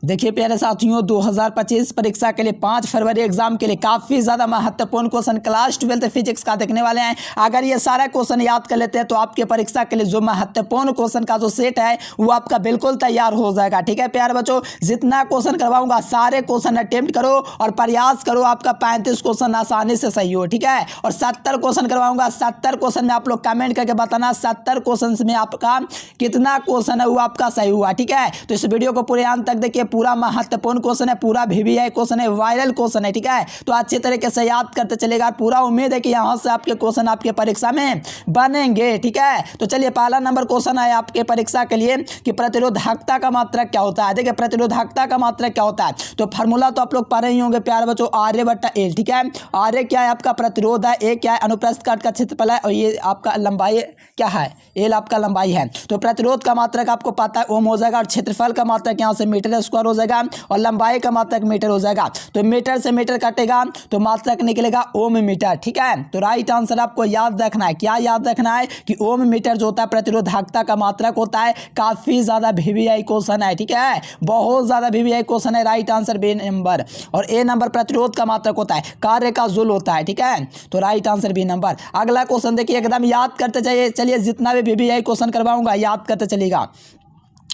देखिए प्यारे साथियों, 2025 परीक्षा के लिए 5 फरवरी एग्जाम के लिए काफ़ी ज़्यादा महत्वपूर्ण क्वेश्चन क्लास 12 फिजिक्स का देखने वाले हैं। अगर ये सारा क्वेश्चन याद कर लेते हैं तो आपके परीक्षा के लिए जो महत्वपूर्ण क्वेश्चन का जो सेट है वो आपका बिल्कुल तैयार हो जाएगा। ठीक है प्यारे बच्चों, जितना क्वेश्चन करवाऊंगा सारे क्वेश्चन अटेम्प्ट करो और प्रयास करो आपका 35 क्वेश्चन आसानी से सही हो। ठीक है, और 70 क्वेश्चन करवाऊंगा। 70 क्वेश्चन में आप लोग कमेंट करके बताना 70 क्वेश्चन में आपका कितना क्वेश्चन है वो आपका सही हुआ। ठीक है, तो इस वीडियो को पूरे अंत तक देखिए, पूरा महत्वपूर्ण क्वेश्चन है, पूरा VVI क्वेश्चन है, वायरल क्वेश्चन है। ठीक है, तो अच्छे तरीके से याद करते चलेगा। पूरा उम्मीद है कि यहाँ से आपके क्वेश्चन आपके परीक्षा में बनेंगे। ठीक है, तो चलिए पहला नंबर क्वेश्चन है आपके परीक्षा के लिए कि प्रतिरोधकता का मात्रक क्या होता है। देखिए प्रतिरोधकता का मात्रक क्या होता है, तो फार्मूला तो आप लोग पढ़े ही होंगे प्यारे बच्चों, RA/L। ठीक है, RA क्या है आपका प्रतिरोध है, A क्या है अनुप्रस्थ काट का क्षेत्रफल है, और ये आपका लंबाई क्या है, L आपका लंबाई है। तो प्रतिरोध का मात्रक आपको पता है ओम हो जाएगा, और क्षेत्रफल का मात्रक यहाँ से मीटर स्क्वायर हो जाएगा, और लंबाई का मात्रक मीटर हो जाएगा। तो मीटर से मीटर काटेगा तो मात्रक निकलेगा ओम मीटर। ठीक है, तो राइट आंसर आपको याद रखना है। क्या याद रखना है कि ओम मीटर जो होता है प्रतिरोधकता का मात्रक होता है। काफी ज्यादा VVI क्वेश्चन है। ठीक है, बहुत ज्यादा VVI क्वेश्चन है। Right answer B number. और A नंबर प्रतिरोध का मात्रक होता है, कार्य का जूल होता है। ठीक है, तो राइट आंसर B नंबर। अगला क्वेश्चन देखिए, एकदम याद करते जाइए। चलिए जितना भी VVI क्वेश्चन करवाऊंगा याद करते चलिएगा।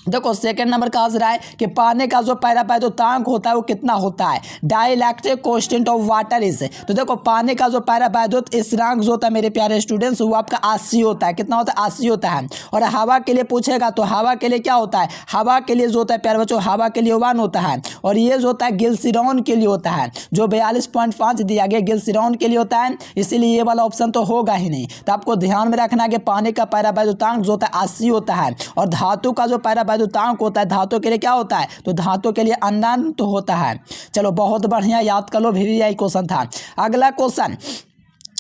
देखो सेकंड नंबर का आंसर है कि पानी का जो पैरावैद्युतांक होता है वो कितना होता है। Dielectric constant of water is, तो देखो पानी का जो पैरावैद्युत स्थिरांक जो होता है मेरे प्यारे स्टूडेंट्स वो आपका 80 होता है। कितना होता है, 80 होता है। और हवा के लिए पूछेगा तो हवा के लिए क्या होता है, हवा के लिए जो होता है प्यारे बच्चों हवा के लिए 1 होता है। और ये जो होता है गिलसिरॉन के लिए होता है, जो 42.5 दिया गया गिलसिरॉन के लिए होता है, इसीलिए ये वाला ऑप्शन तो होगा ही नहीं। तो आपको ध्यान में रखना है कि पानी का पैरावैद्युतांक जो होता है 80 होता है। और धातु का जो पैरावैद्युतांक होता है, धातु के लिए क्या होता है, तो धातु के लिए अनंत होता है। चलो बहुत बढ़िया, याद कर लो, VVI क्वेश्चन था। अगला क्वेश्चन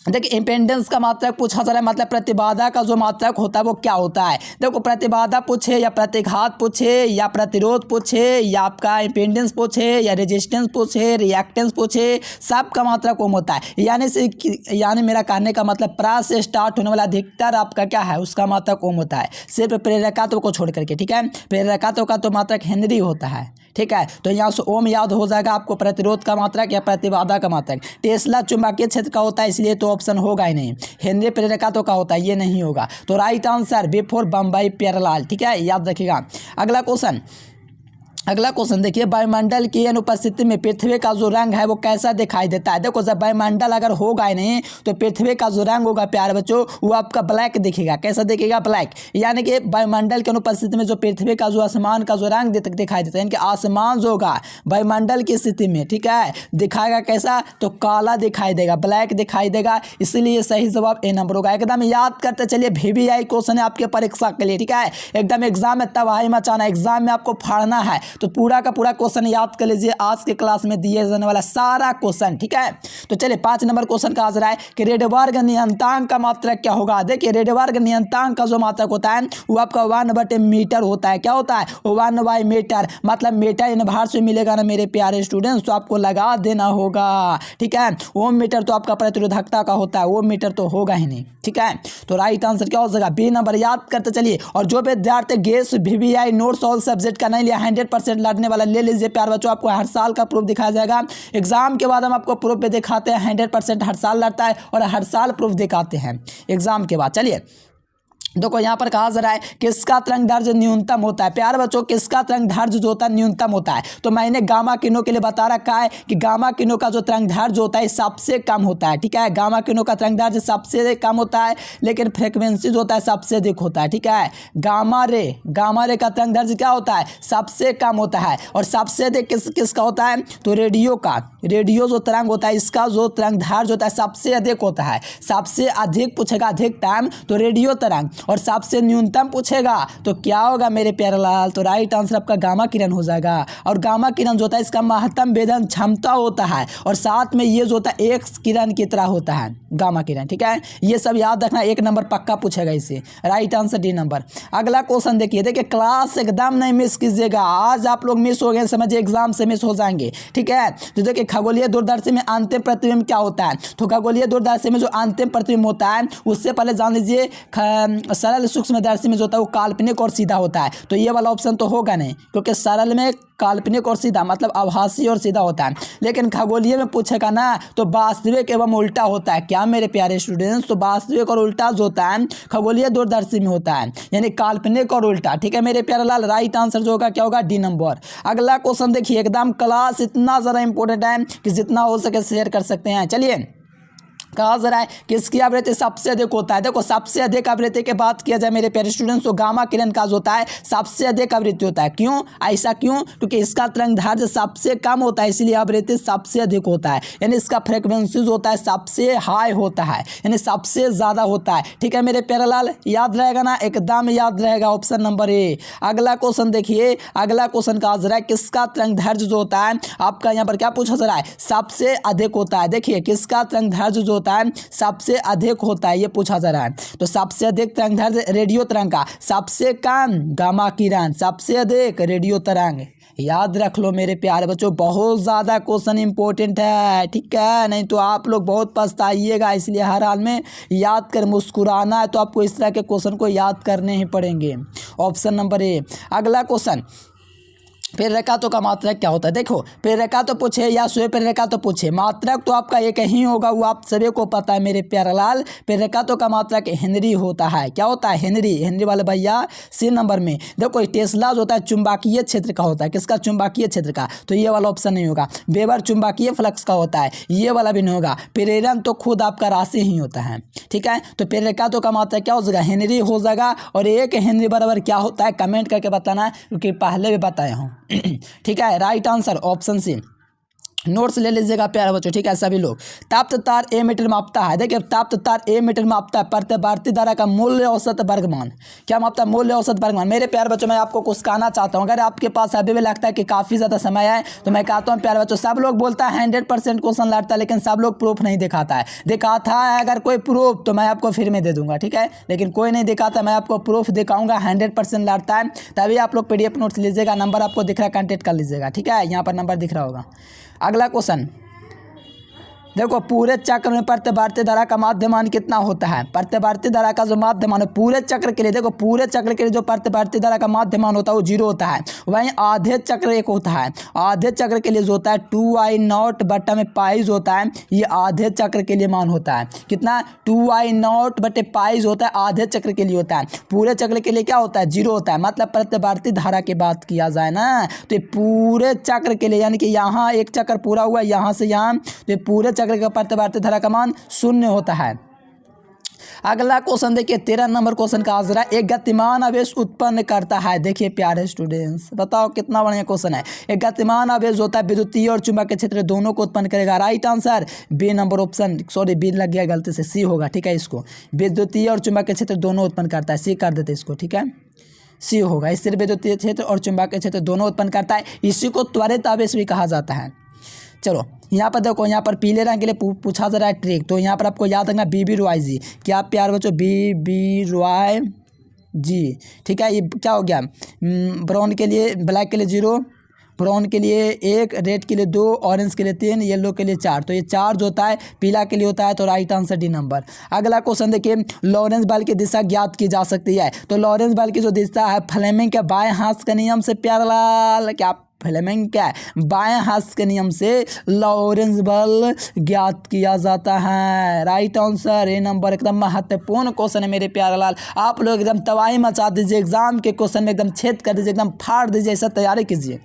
देखिए, इम्पेडेंस का मात्रक पूछा जा रहा है, मतलब प्रतिबाधा का जो मात्रक होता है वो क्या होता है। देखो प्रतिबाधा पूछे या प्रतिघात पूछे या प्रतिरोध पूछे या आपका इम्पेडेंस पूछे या रेजिस्टेंस पूछे, रिएक्टेंस पूछे, सब का मात्रक ओम होता है। यानी मेरा कहने का मतलब प्रा से स्टार्ट होने वाला अधिकतर आपका क्या है, उसका मात्रक ओम होता है, सिर्फ प्रेरकत्व को छोड़ करके। ठीक है, प्रेरकत्व का तो मात्रक हेनरी होता है। ठीक है, तो यहाँ से ओम याद हो जाएगा आपको, प्रतिरोध का मात्रक या प्रतिबाधा का मात्रक। टेस्ला चुंबकीय क्षेत्र का होता है, इसलिए तो ऑप्शन होगा ही नहीं। हेनरी प्रेरकत्व का होता है, ये नहीं होगा। तो right answer B4 Bombay parallel. ठीक है, याद रखिएगा। अगला क्वेश्चन देखिए, वायुमंडल की अनुपस्थिति में पृथ्वी का जो रंग है वो कैसा दिखाई देता है। देखो जब वायुमंडल अगर होगा ही नहीं तो पृथ्वी का जो रंग होगा प्यारे बच्चों वो आपका ब्लैक दिखेगा। कैसा दिखेगा, ब्लैक। यानी कि वायुमंडल की अनुपस्थिति में जो पृथ्वी का जो आसमान का जो रंग दिखाई देता है, यानी कि आसमान जो होगा वायुमंडल की स्थिति में, ठीक है, दिखाएगा कैसा, तो काला दिखाई देगा, ब्लैक दिखाई देगा। इसीलिए सही जवाब A नंबर होगा। एकदम याद करते चलिए, VVI क्वेश्चन है आपके परीक्षा के लिए। ठीक है, एकदम एग्जाम में तबाही मचाना, एग्जाम में आपको फाड़ना है, तो पूरा का पूरा क्वेश्चन याद कर लीजिए, आज के क्लास में दिए जाने वाला सारा क्वेश्चन। ठीक है, तो चलिए 5 नंबर क्वेश्चन का आंसर है कि रेडबर्ग नियतांक का मात्रक क्या होगा। देखिए रेडबर्ग नियतांक का जो मात्रक होता है वो आपका 1/मीटर होता है। क्या होता है, 1/मीटर, मतलब मीटर इनवर्स में मिलेगा ना मेरे प्यारे स्टूडेंट्स, तो आपको लगा देना होगा। ठीक है, ओम मीटर तो आपका प्रतिरोधकता का होता है, ओम मीटर तो होगा ही नहीं। ठीक है, तो राइट आंसर क्या हो जाएगा, B नंबर। याद करते चलिए। और जो विद्यार्थी guess VVI notes all subject का नहीं लिया, 100% लड़ने वाला ले लीजिए प्यारे बच्चों, आपको हर साल का प्रूफ दिखाया जाएगा। एग्जाम के बाद हम आपको प्रूफ पे दिखाते हैं, 100% हर साल लड़ता है और हर साल प्रूफ दिखाते हैं एग्जाम के बाद। चलिए देखो यहाँ पर कहा जा रहा है किसका तरंग दैर्घ्य न्यूनतम होता है। प्यारे बच्चों किसका तरंग दैर्घ्य जो होता है न्यूनतम होता है, तो मैंने गामा किरणों के लिए बता रखा है कि गामा किरणों का जो तरंग दैर्घ्य होता है सबसे कम होता है। ठीक है, गामा किरणों का तरंग दैर्घ्य सबसे कम होता है, लेकिन फ्रीक्वेंसी जो होता है सबसे अधिक होता है। ठीक है, गामा रे का तरंग दैर्घ्य क्या होता है, सबसे कम होता है। और सबसे अधिक किसका होता है, तो रेडियो जो तरंग होता है इसका जो तरंग दैर्घ्य होता है सबसे अधिक होता है। सबसे अधिक पूछेगा अधिक टाइम तो रेडियो तरंग, और सबसे न्यूनतम पूछेगा तो क्या होगा मेरे प्यारे लाल, तो राइट आंसर आपका गामा किरण हो जाएगा। और गामा किरण जो होता है इसका महत्तम वेधन क्षमता होता है, और साथ में ये जो होता है एक्स किरण की तरह होता है गामा किरण। ठीक है, ये सब याद रखना, 1 नंबर पक्का पूछेगा इसे। Right answer D number. अगला क्वेश्चन देखिए क्लास एकदम नहीं मिस कीजिएगा, आज आप लोग मिस हो गए समझिए एग्जाम से मिस हो जाएंगे। ठीक है, तो देखिए खगोलीय दूरदर्शी में अंतिम प्रतिबिंब क्या होता है, तो खगोलीय दूरदर्शी में जो अंतिम प्रतिबिंब होता है उससे पहले जान लीजिए सरल सूक्ष्मदर्शी में जो होता है वो काल्पनिक और सीधा होता है, तो ये वाला ऑप्शन तो होगा नहीं, क्योंकि सरल में काल्पनिक और सीधा मतलब आभासी और सीधा होता है। लेकिन खगोलीय में पूछेगा ना तो वास्तविक एवं उल्टा होता है। क्या मेरे प्यारे स्टूडेंट्स, तो वास्तविक और उल्टा जो होता है खगोलीय दूरदर्शी में होता है, यानी काल्पनिक और उल्टा। ठीक है मेरे प्यारे लाल, राइट आंसर जो होगा क्या होगा, डी नंबर। अगला क्वेश्चन देखिए, एकदम क्लास इतना ज़्यादा इंपॉर्टेंट है कि जितना हो सके शेयर कर सकते हैं। चलिए, कहा जा रहा है किसकी आवृत्ति सबसे अधिक होता है। देखो, सबसे अधिक आवृत्ति की बात किया जाए मेरे प्यारे स्टूडेंट्स तो गामा किरण का जो होता है सबसे अधिक आवृत्ति होता है। क्यों, ऐसा क्यों, क्योंकि इसका तरंगदैर्घ्य सबसे कम होता है, इसलिए आवृत्ति सबसे अधिक होता है, यानी इसका फ्रीक्वेंसी जो होता है सबसे हाई होता है, यानी सबसे ज़्यादा होता है। ठीक है मेरे प्यारे लाल, याद रहेगा ना, एकदम याद रहेगा, ऑप्शन नंबर ए। अगला क्वेश्चन देखिए, अगला क्वेश्चन कहा जा रहा है किसका तरंगदैर्घ्य जो होता है आपका यहाँ पर क्या पूछा जा रहा है, सबसे अधिक होता है। देखिए, किसका तरंगदैर्घ्य जो होता है सबसे अधिक होता है, ये पूछा जा रहा है। तो सबसे अधिक तरंगदैर्घ्य रेडियो तरंग का, सबसे कम गामा किरण, सबसे अधिक रेडियो तरंग। याद रख लो मेरे प्यारे बच्चों, बहुत ज़्यादा क्वेश्चन इंपॉर्टेंट है। ठीक है, नहीं तो आप लोग बहुत पछताइएगा, इसलिए हर हाल में याद कर, मुस्कुराना है तो आपको इस तरह के क्वेश्चन को याद करने ही पड़ेंगे। Option number A. अगला क्वेश्चन, प्रेरकात्व का मात्रक क्या होता है। देखो, प्रेरकात्व पूछे या स्वयं प्रेरकात्व पूछे, मात्रक तो आपका एक ही होगा, वो आप सभी को पता है मेरे प्यारे लाल। प्रेरकात्व का मात्रक हेनरी होता है। क्या होता है, हेनरी। हेनरी वाले भैया सी नंबर में। देखो, टेस्ला जो होता है चुंबकीय क्षेत्र का होता है। किसका, चुंबकीय क्षेत्र का, तो ये वाला ऑप्शन नहीं होगा। वेबर चुंबकीय फ्लक्स का होता है, ये वाला भी नहीं होगा। प्रेरण तो खुद आपका राशि ही होता है। ठीक है, तो प्रेरकात्व का मात्रक क्या हो जाएगा, हेनरी हो जाएगा। और एक हेनरी बराबर क्या होता है कमेंट करके बताना, क्योंकि पहले भी बताया हूँ। ठीक है, right answer option C. Notes ले लीजिएगा प्यारे बच्चों। ठीक है, सभी लोग। ताप्त तार ए मीटर मापता है। देखिए, ताप्त तार ए मीटर मापता है प्रतिवर्ती धारा का मूल्य औसत वर्गमान। क्या मापता है, मूल्य औसत वर्गमान। मेरे प्यारे बच्चों, मैं आपको कुछ कहना चाहता हूँ, अगर आपके पास अभी भी लगता है कि काफ़ी ज़्यादा समय है तो मैं कहता हूँ प्यारे बच्चों, सब लोग बोलता है 100% क्वेश्चन लड़ता है, लेकिन सब लोग प्रूफ नहीं दिखाता है। दिखाता है अगर कोई प्रूफ तो मैं आपको फिर में दे दूंगा। ठीक है, लेकिन कोई नहीं दिखाता, मैं आपको प्रूफ दिखाऊंगा 100% लड़ता है, तभी आप लोग PDF नोट्स लीजिएगा। नंबर आपको दिख रहा है, कॉन्टेक्ट कर लीजिएगा। ठीक है, यहाँ पर नंबर दिख रहा होगा। अगला क्वेश्चन देखो, पूरे चक्र में प्रतिवर्ती धारा का माध्यमान कितना होता है। प्रतिवर्ती धारा का जो माध्यमान है पूरे चक्र के लिए, देखो पूरे चक्र के लिए जो प्रतिवर्ती धारा का माध्यमान होता है वो 0 होता है। वहीं आधे चक्र एक होता है, आधे चक्र के लिए जो होता है 2I0 बटा में पाइज होता है, ये आधे चक्र के लिए मान होता है। कितना, 2I0 बटे पाइज होता है, आधे चक्र के लिए होता है। पूरे चक्र के लिए क्या होता है, 0 होता है। मतलब प्रतिवर्ती धारा की बात किया जाए ना तो ये पूरे चक्र के लिए, यानी कि यहाँ एक चक्र पूरा हुआ यहाँ से यहाँ, तो ये पूरे चक्र का प्रतिवर्ती धारा का मान 0 होता है। अगला क्वेश्चन देखिए, 13 नंबर क्वेश्चन का आंसर है, एक गतिमान आवेश उत्पन्न करता है। देखिए प्यारे स्टूडेंट्स, बताओ कितना बढ़िया क्वेश्चन है। एक गतिमान आवेश होता है विद्युतीय और चुंबकीय क्षेत्र दोनों को उत्पन्न करेगा। Right answer B number option, sorry B लग गया गलती से, सी होगा। ठीक है, इसको विद्युतीय और चुंबकीय क्षेत्र दोनों उत्पन्न करता है, सी कर देते इसको। ठीक है, सी होगा। इससे विद्युतीय क्षेत्र और चुंबकीय क्षेत्र दोनों उत्पन्न करता है, इसी को त्वरित आवेश भी कहा जाता है। चलो यहाँ पर देखो, यहाँ पर पीले रंग के लिए पूछा जा रहा है ट्रिक, तो यहाँ पर आपको याद रखना BB रॉय जी। क्या प्यार बच्चों, BB रॉय जी। ठीक है, ये क्या हो गया, ब्राउन के लिए, ब्लैक के लिए 0, ब्राउन के लिए 1, रेड के लिए 2, ऑरेंज के लिए 3, येलो के लिए 4। तो ये 4 जो होता है पीला के लिए होता है, तो राइट आंसर डी नंबर। अगला क्वेश्चन देखिए, लॉरेंस बल की दिशा ज्ञात की जा सकती है। तो लॉरेंस बल की जो दिशा है फ्लेमिंग के बाएं हाथ के नियम से, प्यारा लाल क्या फ्लेमिंग क्या है, बाएं हाथ के नियम से लॉरेंस बल ज्ञात किया जाता है। Right answer A number. एकदम महत्वपूर्ण क्वेश्चन है मेरे प्यारे लाल, आप लोग एकदम तबाही मचा दीजिए, एग्जाम के क्वेश्चन में एकदम छेद कर दीजिए, एकदम फाड़ दीजिए, ऐसा तैयारी कीजिए।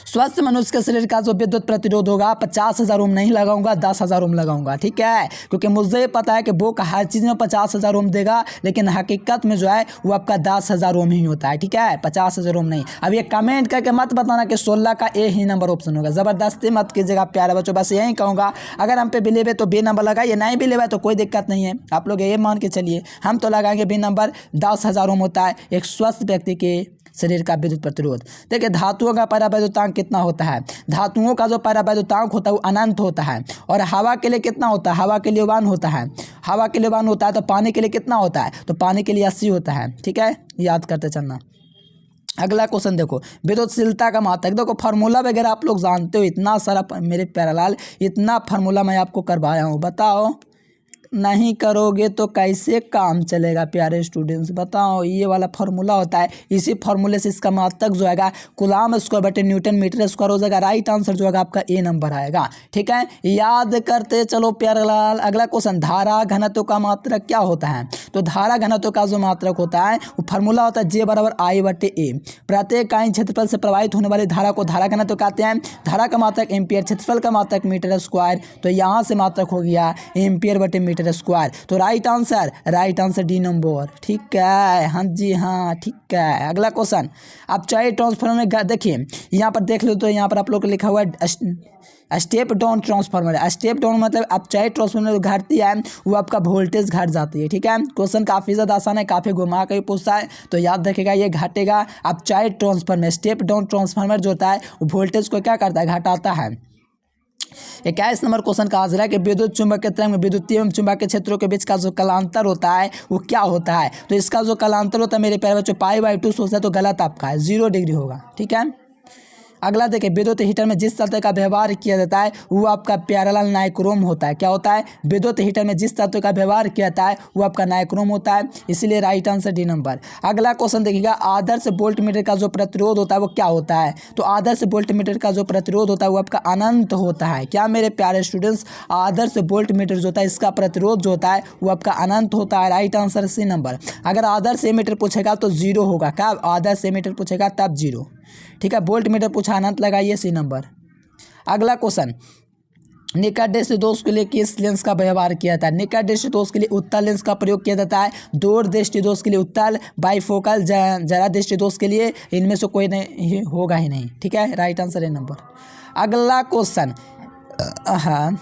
स्वस्थ मनुष्य के शरीर का जो विद्युत प्रतिरोध होगा 50,000 ओम नहीं लगाऊंगा, 10,000 ओम लगाऊंगा। ठीक है, क्योंकि मुझे पता है कि वो हर चीज़ में 50,000 ओम देगा, लेकिन हकीकत में जो है वो आपका 10,000 ओम ही होता है। ठीक है, 50,000 ओम नहीं। अब ये कमेंट करके मत बताना कि 16 का ए ही नंबर ऑप्शन होगा, ज़बरदस्ती मत कीजिएगा प्यारे बच्चों। बस यही कहूँगा, अगर हम पे बिलीव है तो बी नंबर लगाइए, नहीं बिलीव है तो कोई दिक्कत नहीं है। आप लोग ये मान के चलिए, हम तो लगाएंगे बी नंबर। 10,000 ओम होता है एक स्वस्थ व्यक्ति के शरीर का विद्युत प्रतिरोध। देखिए, धातुओं का परावैद्युतांक कितना होता है, धातुओं का जो परावैद्युतांक होता है वो अनंत होता है। और हवा के लिए कितना होता है, हवा के लिए 1 होता है, हवा के लिए 1 होता है। तो पानी के लिए कितना होता है, तो पानी के लिए 80 होता है। ठीक है, याद करते चलना। अगला क्वेश्चन देखो, विद्युतशीलता का मात्रक। देखो फार्मूला वगैरह आप लोग जानते हो, इतना सारा मेरे प्यारे लाल, इतना फार्मूला मैं आपको करवाया हूँ। बताओ नहीं करोगे तो कैसे काम चलेगा प्यारे स्टूडेंट्स, बताओ। ये वाला फार्मूला होता है, इसी फार्मूले से इसका मात्रक जो आएगा कूलाम स्क्वायर बटे न्यूटन मीटर स्क्वायर हो जाएगा। राइट आंसर जो आएगा आपका ए नंबर आएगा। ठीक है, याद करते चलो प्यारे लाल। अगला क्वेश्चन, धारा घनत्व का मात्रक क्या होता है? तो धारा घनत्व का जो मात्रक होता है वो फार्मूला होता है जे बराबर आई बटे ए। प्रत्येक इकाई क्षेत्रफल से प्रवाहित होने वाली धारा को धारा घनत्व कहते हैं। धारा का मात्रक एम्पियर, क्षेत्रफल का मात्रक मीटर स्क्वायर, तो यहाँ से मात्रक हो गया एम्पियर बटे मीटर स्क्वायर। तो राइट आंसर डी नंबर। ठीक है, हाँ जी हाँ, ठीक है। अगला क्वेश्चन, अब चाहे ट्रांसफार्मर में देखिए, यहाँ पर देख लो तो यहाँ पर आप लोग को लिखा हुआ है step down transformer. Step down मतलब आप चाहे ट्रांसफार्मर घटती है वो आपका वोल्टेज घट जाती है। ठीक है, क्वेश्चन काफ़ी ज़्यादा आसान है, काफ़ी घुमा कर पूछता है, तो याद रखेगा ये घटेगा। अब चाहे ट्रांसफार्मर, स्टेप डाउन ट्रांसफार्मर जो होता है वो वोल्टेज को क्या करता है, घटाता है। 21 नंबर क्वेश्चन का आंसर है कि विद्युत चुंबकीय तरंग में विद्युतीय एवं चुंबकीय क्षेत्रों के बीच का जो कलांतर होता है वो क्या होता है? तो इसका जो कलांतर होता है मेरे प्यारे बच्चों π/2 सोचता है, तो गलत आपका है, 0 डिग्री होगा। ठीक है, अगला देखिए, विद्युत हीटर में जिस तत्व का व्यवहार किया जाता है वो आपका पैरेलल नाइक्रोम होता है। क्या होता है? विद्युत हीटर में जिस तत्व का व्यवहार किया जाता है वो आपका नाइक्रोम होता है, इसीलिए राइट आंसर डी नंबर। अगला क्वेश्चन देखिएगा, आदर्श वोल्ट मीटर का जो प्रतिरोध होता है वो क्या होता है? तो आदर्श वोल्ट मीटर का जो प्रतिरोध होता है वो आपका अनंत होता है। क्या मेरे प्यारे स्टूडेंट्स, आदर्श वोल्ट मीटर जो होता है इसका प्रतिरोध जो होता है वो आपका अनंत होता है। Right answer C number. अगर आदर्श एमीटर पूछेगा तो 0 होगा। क्या आदर्श एमीटर पूछेगा तब 0। ठीक है, वोल्ट मीटर पूछा अनंत लगाइए सी नंबर। अगला क्वेश्चन, निकट दृष्टि दोष के लिए किस लेंस का व्यवहार किया जाता है? निकट दृष्टि दोष के लिए उत्तल लेंस का प्रयोग किया जाता है। दूर दृष्टि दोष के लिए उत्तल, बाइफोकल, जरा दृष्टि दोष के लिए इनमें से कोई नहीं होगा ही नहीं। ठीक है, राइट आंसर है नंबर। अगला क्वेश्चन, हाँ,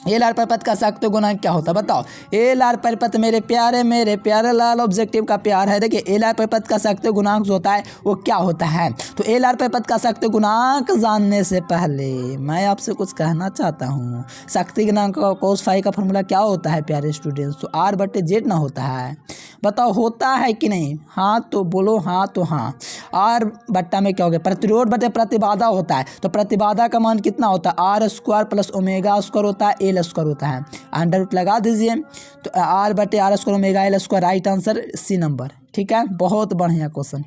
एल आर परिपथ का सख्त गुणांक क्या होता है? बताओ। एल आर परिपथ मेरे प्यारे लाल ऑब्जेक्टिव का प्यार है। देखिए, एल आर परिपथ का सख्त गुणांक जो होता है वो क्या होता है? तो एल आर परिपथ का सख्त गुणांक जानने से पहले मैं आपसे कुछ कहना चाहता हूँ। शक्ति गुणांक का cos फाई का फॉर्मूला क्या होता है प्यारे स्टूडेंट्स? तो आर बटे जेड ना होता है। बताओ होता है कि नहीं? हाँ तो बोलो हाँ तो हाँ। आर बट्टा में क्या हो गया? प्रतिरोध बटे प्रतिबाधा होता है। तो प्रतिबाधा का मान कितना होता है? R square plus omega square होता है, एल स्क्वायर होता है। अंडर रूट लगा दीजिए, तो आर बटे R square omega L square. Right answer C number. ठीक है, बहुत बढ़िया क्वेश्चन।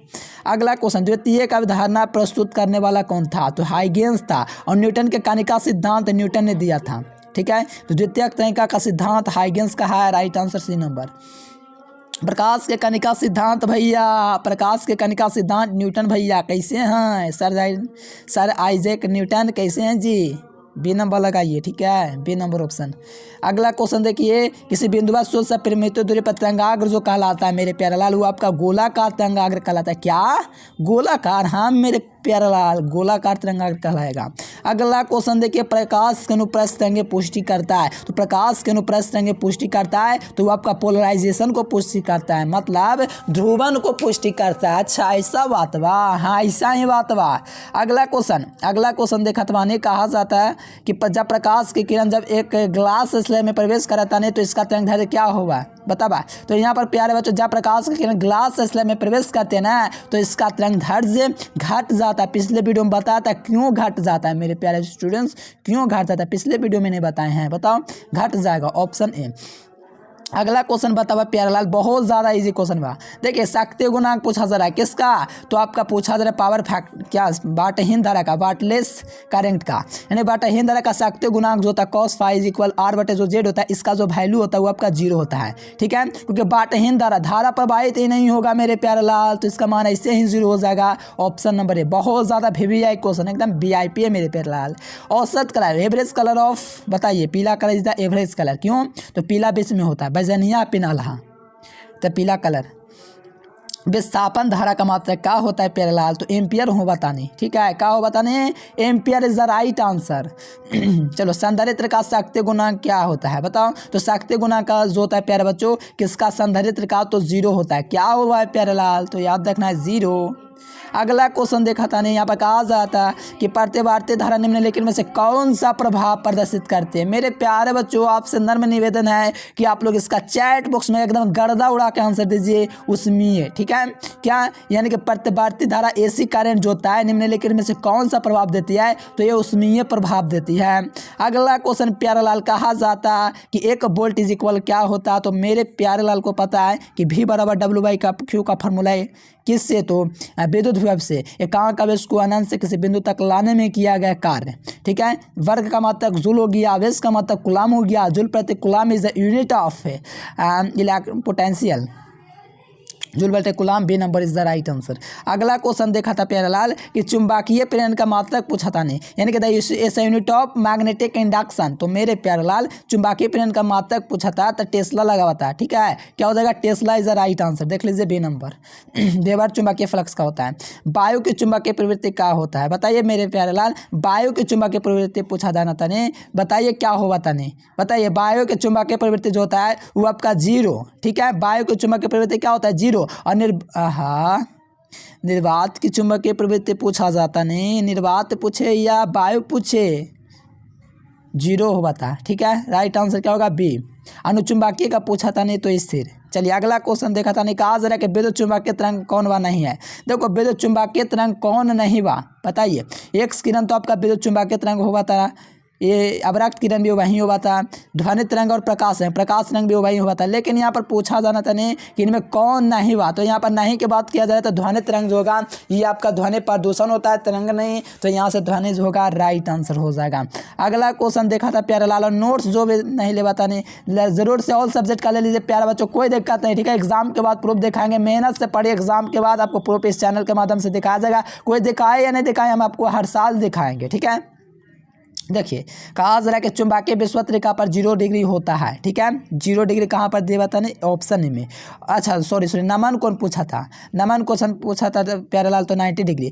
अगला क्वेश्चन, द्वितीय का अवधारणा प्रस्तुत करने वाला कौन था? तो हाइगेंस था, और न्यूटन के कणिका सिद्धांत न्यूटन ने दिया था। ठीक है, तो द्वितीय कणिका का सिद्धांत हाइगेंस का है। Right answer C number. प्रकाश के कणिका सिद्धांत भैया, प्रकाश के कणिका सिद्धांत न्यूटन भैया कैसे हैं? सर आइजैक न्यूटन कैसे हैं जी? बी नंबर लगाइए। ठीक है, बी नंबर ऑप्शन। अगला क्वेश्चन देखिए, किसी बिंदुवा सूर्य से परिमित दूरी पर तरंगाग्र जो कहलाता है मेरे प्यारे लाल वो आपका गोलाकार तरंगाग्र कहलाता है। क्या? गोलाकार? हाँ मेरे प्यारे लाल, गोलाकार तरंगाग्र कहलाएगा। अगला क्वेश्चन देखिए, प्रकाश के अनुप्रस्थ तरंगे पुष्टि करता है। तो प्रकाश के अनुप्रस्थ तरंगे पुष्टि करता है तो वो आपका पोलराइजेशन को पुष्टि करता है, मतलब ध्रुवन को पुष्टि करता है। अच्छा ऐसा बात बा? हाँ ऐसा ही बात बा। अगला क्वेश्चन देखा ने कहा जाता है कि जब प्रकाश की किरण जब एक ग्लास स्लैब में प्रवेश करता नहीं तो इसका तरंग दैर्घ्य क्या होगा? बताबा। तो यहाँ पर प्यारे बच्चों, जब प्रकाश की किरण ग्लास स्लैब में प्रवेश करते हैं ना तो इसका तरंग दैर्घ्य घट जाता है। पिछले वीडियो में बताया था क्यों घट जाता है मेरे प्यारे स्टूडेंट्स, क्यों घट जाता है पिछले वीडियो में नहीं बताए हैं। बताओ, घट जाएगा, ऑप्शन ए। अगला क्वेश्चन बतावा प्यारे लाल, बहुत ज़्यादा इजी क्वेश्चन बा। देखिए, शक्ति गुणांक पूछा जा रहा है किसका? तो आपका पूछा जा रहा है पावर फैक्टर, क्या वाटहीन धारा का, वाटलेस करंट का, यानी वाटहीन धारा का शक्ति गुणांक जो होता है cos फाई इक्वल आर बटे जो जेड होता है, इसका जो वैल्यू होता है वो आपका 0 होता है। ठीक है, क्योंकि वाटहीन धारा प्रवाहित ही नहीं होगा मेरे प्यारे लाल, तो इसका मान ऐसे ही 0 हो जाएगा। ऑप्शन नंबर ए। बहुत ज़्यादा VVI क्वेश्चन, एकदम VIP है मेरे प्यारे लाल। औसत कलर, एवरेज कलर ऑफ, बताइए। पीला colour is the average colour. क्यों? तो पीला बीच में होता है, बजनिया पिनाल्हा, तो पीला कलर। विस्थापन धारा का मात्रक क्या होता है प्यारे लाल? तो एम्पियर हो बताने। ठीक है, क्या हो बताने? Ampere is the right answer. चलो, संधारित्र का शक्ति गुणांक क्या होता है? बताओ। तो शक्ति गुणांक का जो होता है प्यारे बच्चों, किसका? संधारित्र का, तो 0 होता है। क्या हुआ है प्यारे लाल? तो याद रखना है 0। अगला क्वेश्चन देखा था नहीं, यहाँ पर कहा जाता कि प्रतिवर्ती धारा निम्नलिखित में से कौन सा प्रभाव प्रदर्शित करते हैं। मेरे प्यारे बच्चों, आपसे नम्र निवेदन है कि आप लोग इसका चैट बॉक्स में एकदम गर्दा उड़ा के आंसर दीजिए उसमें, ठीक है। क्या यानी कि प्रतिवर्ती धारा एसी करंट जो होता है निम्नलिखित में से कौन सा प्रभाव देती है, तो ये उसमें प्रभाव देती है। अगला क्वेश्चन प्यारेलाल, कहा जाता कि 1 वोल्ट इज इक्वल क्या होता है, तो मेरे प्यारेलाल को पता है कि V बराबर W/Q का फॉर्मूला है किससे, तो विद्युत विभव से एकांक आवेश को अनंत से किसी बिंदु तक लाने में किया गया कार्य, ठीक है। वर्ग का मात्रक जूल हो गया, आवेश का मात्रक कूलाम हो गया। जूल प्रति coulomb is the unit of potential, joule बटे coulomb, B number is the right answer. अगला क्वेश्चन देखा था प्यारेलाल कि चुंबकीय प्रेरण का मात्रक पूछा था नहीं, यानी कि इस यूनिट ऑफ मैग्नेटिक इंडक्शन, तो मेरे प्यारेलाल चुंबकीय प्रेरण का मात्रक पूछा था तो टेस्ला लगा हुआ था, ठीक है। क्या हो जाएगा, Tesla is the right answer, देख लीजिए बी नंबर। वेबर चुंबकीय फ्लक्स का होता है। वायु की चुंबकीय प्रवृत्ति क्या होता है, बताइए मेरे प्यारेलाल। वायु की चुंबकीय प्रवृत्ति पूछा जाना था नहीं, बताइए क्या होगा था नहीं, बताइए। वायु की चुंबकीय प्रवृत्ति जो होता है वो आपका 0, ठीक है। वायु की चुंबकीय प्रवृत्ति क्या होता है, 0। और निर्वात की चुंबकीय प्रवृत्ति पूछा जाता नहीं, निर्वात पूछे या वायु पूछे, 0 हुआ था, ठीक है। राइट आंसर क्या होगा, बी। अनुचुंबकीय का पूछा था नहीं तो स्थिर। चलिए अगला क्वेश्चन देखा था नहीं, कहा जरा कि विद्युत चुंबकीय तरंग कौन वा नहीं है। देखो विद्युत चुंबकीय तरंग कौन नहीं वा, बताइए। एक्स किरण तो आपका विद्युत चुंबकीय तरंग हुआ था, ये अवरक्त किरण भी वहीं हुआ था। ध्वनि तरंग और प्रकाश है, प्रकाश तरंग भी वहीं हुआ था। लेकिन यहाँ पर पूछा जाना था नहीं कि इनमें कौन नहीं हुआ, तो यहाँ पर नहीं की बात किया जाए तो ध्वनि तरंग जो होगा ये आपका ध्वनि प्रदूषण होता है, तरंग नहीं, तो यहाँ से ध्वनि जो होगा राइट आंसर हो जाएगा। अगला क्वेश्चन देखा था प्यारेलाल, और नोट्स जो भी नहीं ले पाता नहीं, जरूर से ऑल सब्जेक्ट का ले लीजिए प्यारे बच्चों, कोई दिक्कत नहीं, ठीक है। एग्जाम के बाद प्रूफ दिखाएंगे, मेहनत से पढ़िए, एग्जाम के बाद आपको प्रूफ इस चैनल के माध्यम से दिखाया जाएगा। कोई दिखाए या नहीं दिखाए, हम आपको हर साल दिखाएंगे, ठीक है। देखिए कहा जरा कि चुंबकीय विषुवत रेखा पर 0 डिग्री होता है, ठीक है। 0 डिग्री कहाँ पर दे बताने, ऑप्शन में। अच्छा सॉरी नमन कौन पूछा था, नमन क्वेश्चन पूछा था प्यारेलाल, तो 90 डिग्री।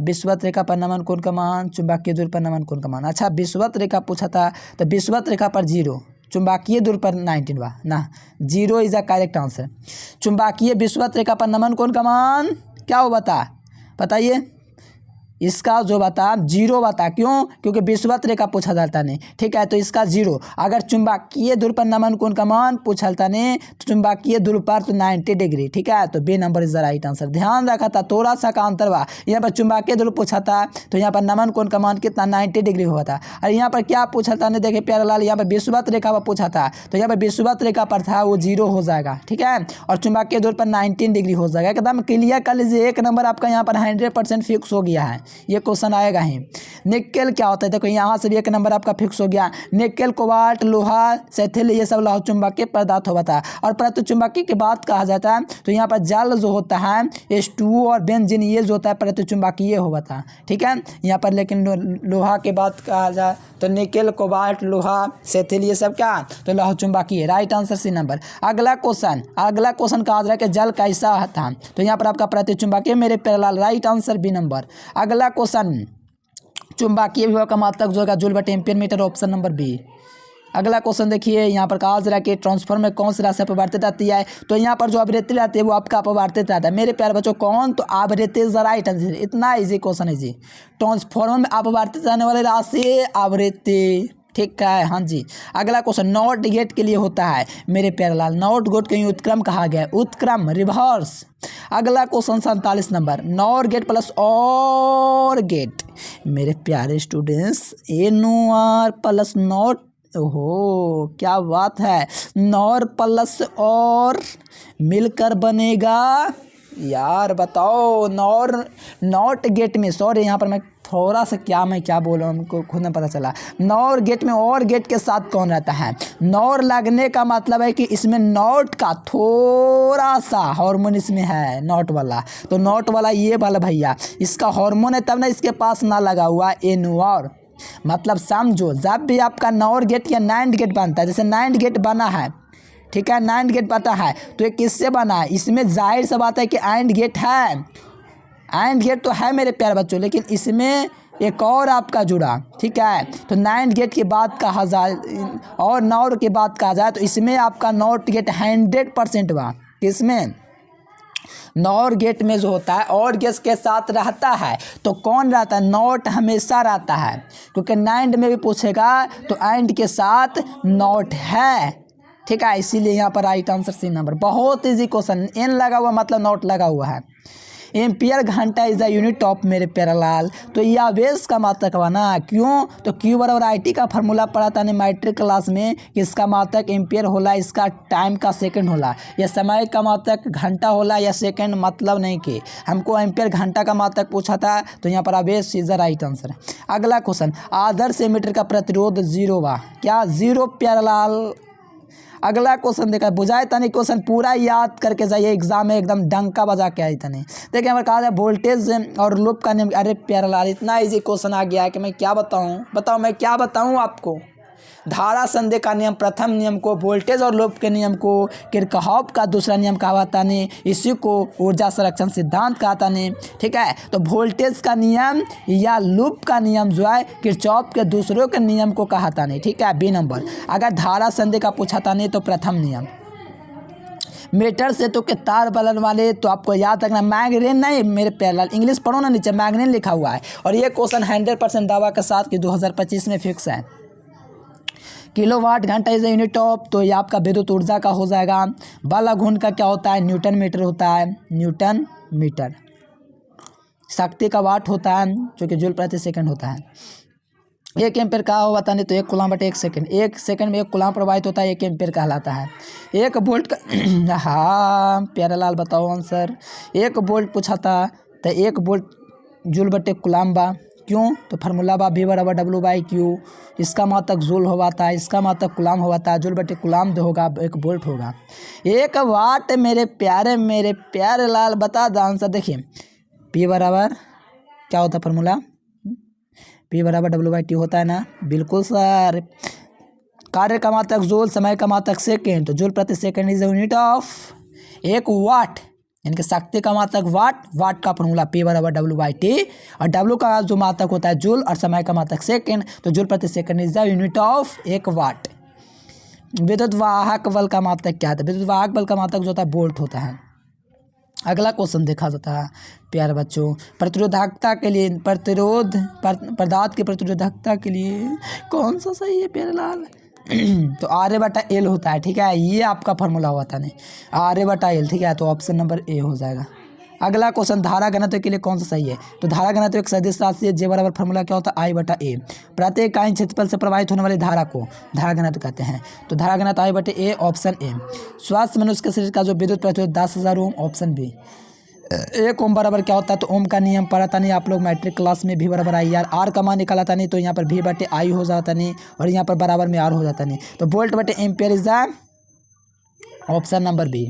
विषुवत रेखा पर नमन कोण का मान, चुंबकीय दूरी पर नमन कोण का मान। अच्छा विषुवत रेखा पूछा था, तो विषुवत रेखा पर 0, चुंबकीय दूरी पर 19 बा ना, 0 इज द करेक्ट आंसर। चुंबकीय विषुवत रेखा पर नमन कोण का मान क्या हो बता, बताइए। इसका जो बता 0 बता, क्यों, क्योंकि विषुवत रेखा पूछा जाता नहीं, ठीक है। तो इसका 0। अगर चुंबकीय दूरी पर नमन कोण का मान पूछा जाता नहीं, तो चुंबकीय दूरी पर तो 90 डिग्री, ठीक है। तो B number is the right answer. ध्यान रखा था, थोड़ा सा का अंतर हुआ, यहाँ पर चुंबकीय दूरी पूछा था तो यहाँ पर नमन कोण का मान कितना 90 डिग्री हुआ था। और यहाँ पर क्या पूछा था नहीं, देखिए प्यारेलाल, यहाँ पर विषुवत रेखा पर पूछा था, तो यहाँ पर विषुवत रेखा पर था वो 0 हो जाएगा, ठीक है। और चुंबकीय दूरी पर 19 डिग्री हो जाएगा। एकदम क्लियर कर लीजिए, 1 नंबर आपका यहाँ पर 100% फिक्स हो गया है, ये क्वेश्चन आएगा ही। निकेल क्या होता है, देखो यहाँ से भी 1 नंबर आपका फिक्स हो गया। निकेल, कोबाल्ट, लोहा, सेथिल, ये सब लौह चुंबकीय पदार्थ होता है। और परंतु चुंबकीय की बात कहा जाता है तो यहाँ पर जल जो होता है H2O और बेंजीन, ये जो होता है परंतु चुंबकीय होता है, ठीक है। यहाँ पर लेकिन लोहा की बात कहा जाए तो निकेल, कोबाल्ट, लोहा, सेथिल, ये सब क्या, तो लौह चुंबकीय। Right answer C number. अगला क्वेश्चन कहा जा रहा है कि जल कैसा था, तो यहाँ पर आपका प्रतिचुंबकीय, मेरे प्यारेलाल, राइट आंसर बी नंबर। अगला क्वेश्चन चुंबकीय विभव का मात्रक जो है जूल बटे ampere metre, option number B. अगला क्वेश्चन देखिए, यहाँ पर कहा जा रहा है कि ट्रांसफार्मर में कौन सी राशि अपवर्तित रहती है, तो यहाँ पर जो आवृत्ति रहती है वो आपका अपवर्तित रहता है। मेरे प्यारे बच्चों कौन, तो आवृत्ति इज द राइट आंसर। इतना इजी क्वेश्चन है जी। ट्रांसफार्मर में अपवर्तित रहने वाली राशि आवृत्ति, ठीक है, हाँ जी। अगला क्वेश्चन नॉट गेट के लिए होता है, मेरे प्यारेलाल, नॉट गेट के उत्क्रम कहा गया है, उत्क्रम, रिवर्स। अगला question 47 number, nor gate plus और गेट, मेरे प्यारे स्टूडेंट्स, NOR प्लस नॉट, ओहो क्या बात है, नॉर प्लस और मिलकर बनेगा यार, बताओ। नॉट गेट में, सॉरी यहाँ पर मैं थोड़ा सा क्या बोल रहा हूँ, हमको खुद में पता चला। नॉर गेट में और गेट के साथ कौन रहता है, नॉर लगने का मतलब है कि इसमें नॉट का थोड़ा सा हार्मोन इसमें है, नॉट वाला, तो नॉट वाला ये वाला भैया, इसका हार्मोन है तब ना इसके पास ना लगा हुआ NOR। मतलब समझो, जब भी आपका नॉर गेट या नाइंड गेट बनता है, जैसे नाइंड गेट बना है, ठीक है, नाइंड गेट पता है, तो ये किससे बना है, इसमें जाहिर सा बात है कि AND गेट है, AND गेट तो है मेरे प्यारे बच्चों, लेकिन इसमें एक और आपका जुड़ा, ठीक है। तो नाइंड गेट की बात कहा जाए और नॉर की बात कहा जाए तो इसमें आपका नॉट गेट 100% हुआ, किसमें, नॉर गेट में जो होता है और गैस के साथ रहता है तो कौन रहता है, नॉट हमेशा रहता है, क्योंकि नाइंड में भी पूछेगा तो एंड के साथ नॉट है, ठीक है, इसीलिए यहाँ पर राइट आंसर सी नंबर। बहुत इजी क्वेश्चन, एन लगा हुआ मतलब नॉट लगा हुआ है। एम्पियर घंटा इज द यूनिट ऑफ मेरे प्यारे लाल, तो ये आवेश का मात्रक हुआ ना, क्यों, तो क्यू बराबर आई टी का फार्मूला पढ़ा था मैट्रिक क्लास में कि इसका मात्रक एम्पियर होला, इसका टाइम का सेकंड होला, या समय का मात्रक घंटा होला या सेकंड, मतलब नहीं कि हमको एम्पियर घंटा का मात्रक पूछा था, तो यहाँ पर आवेश इज द राइट आंसर। अगला क्वेश्चन, आदर्श एमीटर का प्रतिरोध 0 वा, क्या 0 प्यारे लाल। अगला क्वेश्चन देखा, बुझाए तनी क्वेश्चन पूरा याद करके जाइए, एग्जाम में एकदम डंका बजा के आई तनी। देखिए हमारे कहा जाए वोल्टेज और लूप का नियम, अरे प्यारा लाल इतना इजी क्वेश्चन आ गया है कि मैं क्या बताऊं, बताओ मैं क्या बताऊं आपको। धारा संदेह का नियम प्रथम नियम को, वोल्टेज और लूप के नियम को किरचॉफ का दूसरा नियम कहता नहीं, इसी को ऊर्जा संरक्षण सिद्धांत कहता नहीं, ठीक है। तो वोल्टेज का नियम या लूप का नियम जो है किरचॉफ के दूसरों के नियम को कहता नहीं, ठीक है, बी नंबर। अगर धारा संदेह का पूछा था नहीं तो प्रथम नियम। मीटर से तो के तार बलन वाले, तो आपको याद रखना मैग्नेन नहीं मेरे प्यारे लाल, इंग्लिश पढ़ो ना, नीचे मैग्नेन लिखा हुआ है, और ये क्वेश्चन 100% दावा के साथ कि 2025 में फिक्स है। किलोवाट घंटा इज यूनिट ऑफ, तो ये आपका विद्युत ऊर्जा का हो जाएगा। बल घूर्ण का क्या होता है, न्यूटन मीटर होता है, न्यूटन मीटर। शक्ति का वाट होता है जो कि जूल प्रति सेकंड होता है। 1 एम्पीयर का हो बताने तो 1 कूलम बटे 1 सेकंड, 1 सेकंड में 1 कूलम प्रवाहित होता है, 1 एम्पीयर कहलाता है। 1 वोल्ट का हाँ प्यारा लाल बताओ आंसर। 1 वोल्ट पूछा था तो 1 वोल्ट जूल बटे कूलम बा, क्यों, तो फार्मूला बा V बराबर W/Q, इसका मात्रक जूल होगा था, इसका मात्रक कूलम होगा था, जूल बटे कूलम जो होगा 1 वोल्ट होगा। 1 वाट मेरे प्यारे लाल बता दो आंसर। देखिए P बराबर क्या होता है फार्मूला, P बराबर W/T होता है ना, बिल्कुल सर। कार्य का मात्रक जूल, समय का मात्रक सेकेंड, तो जूल प्रति सेकेंड इज यूनिट ऑफ 1 वाट, यानी कि शक्ति का मात्रक वाट, वाट का फॉर्मूला P बराबर W/T, और W का जो मात्रक होता है जूल, और समय का मात्रक सेकंड, तो जूल प्रति second is the unit of 1 वाट। विद्युत वाहक बल का मात्रक क्या था, विद्युत वाहक बल का मात्रक जो होता है वोल्ट होता है। अगला क्वेश्चन देखा जाता है प्यारे बच्चों, प्रतिरोधकता के लिए पदार्थ की प्रतिरोधकता के लिए कौन सा सही है प्यारे लाल तो R/L होता है, ठीक है, ये आपका फार्मूला हुआ था नहीं, R/L, ठीक है, तो ऑप्शन नंबर ए हो जाएगा। अगला क्वेश्चन, धारा घनत्व के लिए कौन सा सही है, तो धारा घनत्व एक सदिश राशि है, J बराबर फार्मूला क्या होता है I/A। प्रत्येक इकाई क्षेत्रफल से प्रवाहित होने वाली धारा को धारा घनत्व कहते हैं, तो धारा घनत्व I/A, ऑप्शन ए। स्वास्थ्य मनुष्य के शरीर का जो विद्युत प्रतिरोध 10,000 ओम, ऑप्शन बी। 1 ओम बराबर क्या होता है, तो ओम का नियम पढ़ा था नहीं आप लोग मैट्रिक क्लास में, V बराबर IR, R का मान निकाला था नहीं, तो यहाँ पर V/I हो जाता नहीं, और यहाँ पर बराबर में R हो जाता नहीं, तो वोल्ट बटे ampere is the option number B.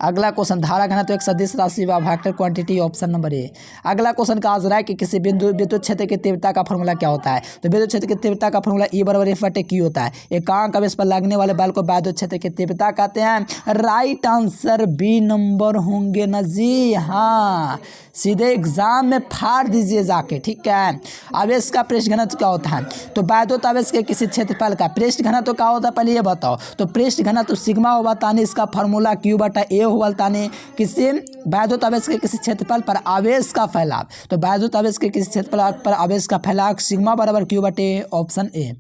अगला क्वेश्चन, धारा घनत्व एक सदिश राशि व vector quantity, option number A. अगला क्वेश्चन का आज रहा है कि किसी बिंदु विद्युत क्षेत्र की तीव्रता का फॉर्मूला क्या होता है, तो विद्युत क्षेत्र की तीव्रता का फॉर्मूला E बराबर F/Q होता है। एकांक आवेश पर लगने वाले बल को विद्युत क्षेत्र की तीव्रता कहते हैं। राइट आंसर बी नंबर होंगे ना जी, हाँ सीधे एग्जाम में फाड़ दीजिए जाके, ठीक है। आवेश का पृष्ठ घनत्व क्या होता है, तो विद्युत आवेश के किसी क्षेत्रफल का पृष्ठ घनत्व क्या होता है, पहले ये बताओ, तो पृष्ठ घनत्व सिग्मा होगा तानी, इसका फॉर्मूला Q/A होता नहीं। किसी विद्युत आवेश के किसी क्षेत्रफल पर आवेश का फैलाव, तो विद्युत आवेश के किसी क्षेत्रफल पर आवेश का फैलाव सिग्मा बराबर Q/A, option A.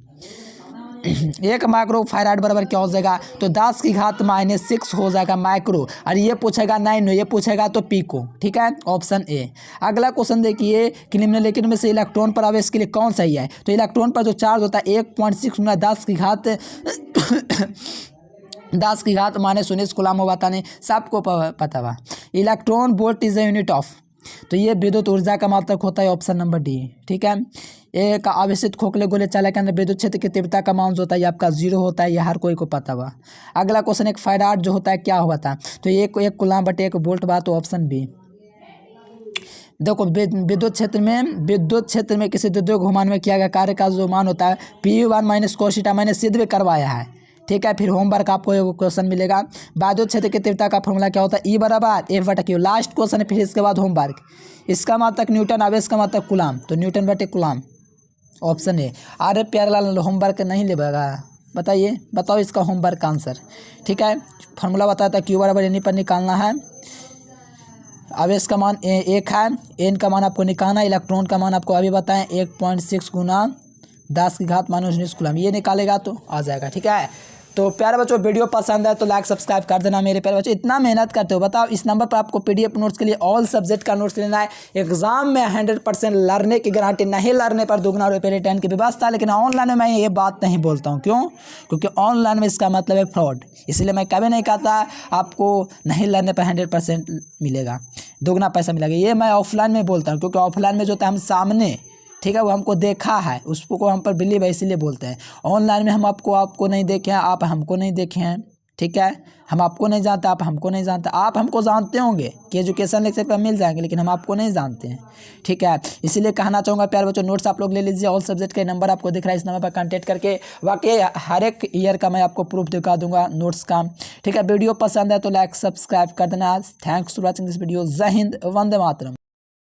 1 micro farad बराबर क्या हो जाएगा, तो 10 की घात -6 हो जाएगा माइक्रो, और ये पूछेगा नैनो, ये पूछेगा तो पीको, ठीक है, ऑप्शन ए। अगला क्वेश्चन देखिए कि निम्नलिखित में से इलेक्ट्रॉन पर आवेश के लिए कौन सही है, तो इलेक्ट्रॉन पर जो चार्ज होता है 1.6 × 10 की घात 10 की घात -19 कूलम होता नहीं, सबको पता हुआ। Electron volt is a unit of, तो ये विद्युत ऊर्जा का मात्रक होता है, ऑप्शन नंबर डी, ठीक है। एक आवेशित खोखले गोले चालक के अंदर विद्युत क्षेत्र की तीव्रता का मान जो होता है ये आपका 0 होता है, ये हर कोई को पता हुआ। अगला क्वेश्चन, एक फैराड जो होता है क्या हुआ था, तो ये 1 कूलम बटे 1 वोल्ट बात, तो ऑप्शन बी। देखो विद्युत क्षेत्र में किसी विद्युत घुमाने में किया गया कार्य का जो मान होता है P1 - cos θ, मैंने सिद्ध भी करवाया है, ठीक है। फिर होमवर्क आपको एक क्वेश्चन मिलेगा, विद्युत क्षेत्र की तीव्रता का फॉर्मूला क्या होता है E बराबर F/Q। लास्ट क्वेश्चन है, फिर इसके बाद होमवर्क। इसका मात्रक न्यूटन, आवेश का मात्रक कूलम, तो न्यूटन बटे कूलम, ऑप्शन ए। अरे प्यारे लाल होमवर्क नहीं लेगा, बताइए, बताओ इसका होमवर्क का आंसर, ठीक है। फॉर्मूला बताया था Q बराबर एनी पर निकालना है, अब इसका मान 1 है, एन का मान आपको निकालना, इलेक्ट्रॉन का मान आपको अभी बताएं 1.6 गुना 10⁻⁻⁹ कूलम, ये निकालेगा तो आ जाएगा। ठीक है, तो प्यारे बच्चों वीडियो पसंद है तो लाइक सब्सक्राइब कर देना मेरे प्यारे बच्चों। इतना मेहनत करते हो, बताओ इस नंबर पर आपको पीडीएफ नोट्स के लिए ऑल सब्जेक्ट का नोट्स लेना है। एग्जाम में 100% लर्ने की गारंटी, नहीं लर्ने पर दुगना रुपये रिटर्न की व्यवस्था। लेकिन ऑनलाइन में मैं ये बात नहीं बोलता हूँ, क्यों? क्योंकि ऑनलाइन में इसका मतलब है फ्रॉड, इसलिए मैं कभी नहीं कहता आपको नहीं लर्ने पर 100% मिलेगा, दुगना पैसा मिलेगा। ये मैं ऑफलाइन में बोलता हूँ, क्योंकि ऑफलाइन में जो होता है हम सामने, ठीक है, वो हमको देखा है, उसको हम पर बिलीव है, इसीलिए बोलते हैं। ऑनलाइन में हम आपको नहीं देखे हैं, आप हमको नहीं देखे हैं। ठीक है, हम आपको नहीं जानते, आप हमको नहीं जानते। आप हमको जानते होंगे कि एजुकेशन लेक्चर पर मिल जाएंगे, लेकिन हम आपको नहीं जानते हैं। ठीक है, इसीलिए कहना चाहूँगा प्यारे बच्चों, नोट्स आप लोग ले लीजिए। ऑल सब्जेक्ट के नंबर आपको दिख रहा है, इस नंबर पर कांटेक्ट करके वाकई हर एक ईयर का मैं आपको प्रूफ दिखा दूंगा नोट्स का। ठीक है, वीडियो पसंद है तो लाइक सब्सक्राइब कर देना। Thanks for watching this video. जय हिंद, वंदे मातरम।